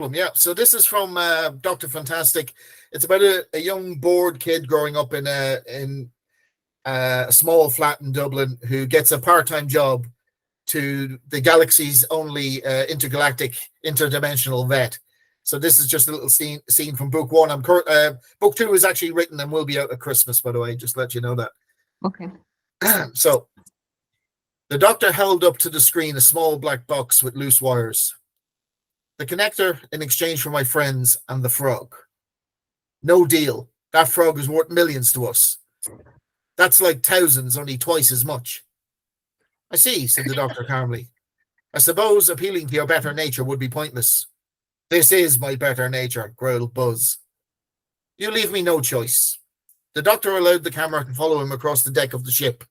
Yeah, so this is from Dr. Fantastic. It's about a young bored kid growing up in a small flat in Dublin who gets a part-time job to the galaxy's only intergalactic interdimensional vet. So this is just a little scene from book one. Book two is actually written and will be out at Christmas, by the way, just to let you know that. Okay. So the doctor held up to the screen a small black box with loose wires. The connector in exchange for my friends and the frog. No deal. That frog is worth millions to us. That's like thousands, only twice as much. I see, said the doctor calmly. I suppose appealing to your better nature would be pointless. This is my better nature, growled Buzz. You leave me no choice. The doctor allowed the camera to follow him across the deck of the ship,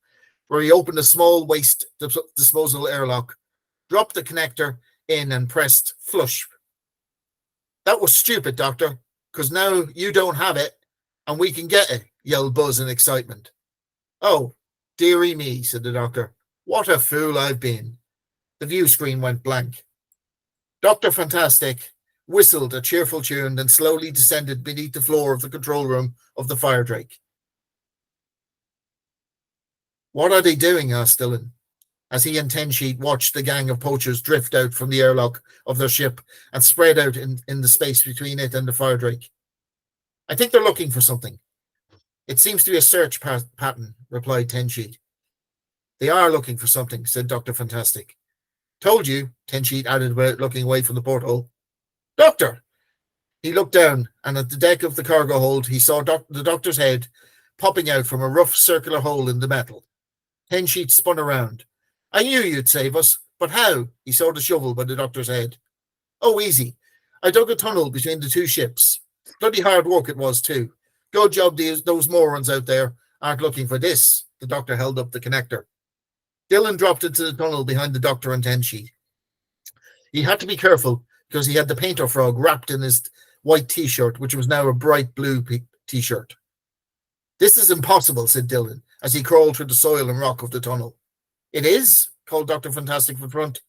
where he opened a small waste disposal airlock, dropped the connector in and pressed flush. That was stupid, Doctor, because now you don't have it and we can get it, yelled Buzz in excitement. Oh, dearie me, said the doctor. What a fool I've been. The view screen went blank. Dr. Fantastic whistled a cheerful tune, then slowly descended beneath the floor of the control room of the Fire Drake. What are they doing? Asked Dylan, as he and Ten Sheet watched the gang of poachers drift out from the airlock of their ship and spread out in the space between it and the Fire Drake. I think they're looking for something. It seems to be a search pattern, replied Ten Sheet. They are looking for something, said Dr. Fantastic. Told you, Ten Sheet added without looking away from the porthole. Doctor! He looked down, and at the deck of the cargo hold, he saw the doctor's head popping out from a rough circular hole in the metal. Ten Sheet spun around. I knew you'd save us, but how? He saw the shovel by the doctor's head. Oh, easy. I dug a tunnel between the two ships. Bloody hard work it was, too. Good job those morons out there aren't looking for this. The doctor held up the connector. Dylan dropped into the tunnel behind the doctor and Ten Sheet. He had to be careful because he had the painter frog wrapped in his white T-shirt, which was now a bright blue T-shirt. This is impossible, said Dylan, as he crawled through the soil and rock of the tunnel. It is, called Dr. Fantastic from front.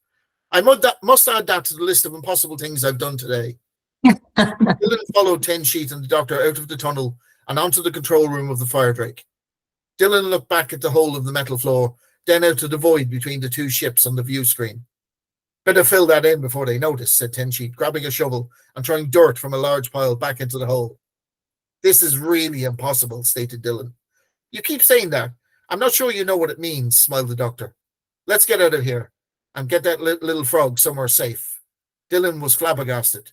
I must add that to the list of impossible things I've done today. Dylan followed Ten Sheet and the doctor out of the tunnel and onto the control room of the Fire Drake. Dylan looked back at the hole of the metal floor, then out to the void between the two ships on the view screen. Better fill that in before they notice, said Ten Sheet, grabbing a shovel and throwing dirt from a large pile back into the hole. This is really impossible, stated Dylan. You keep saying that. I'm not sure you know what it means, smiled the doctor. Let's get out of here and get that little frog somewhere safe. Dylan was flabbergasted.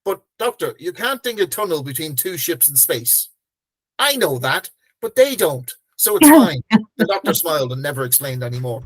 But, Doctor, you can't dig a tunnel between two ships in space. I know that, but they don't, so it's fine. The doctor smiled and never explained any more.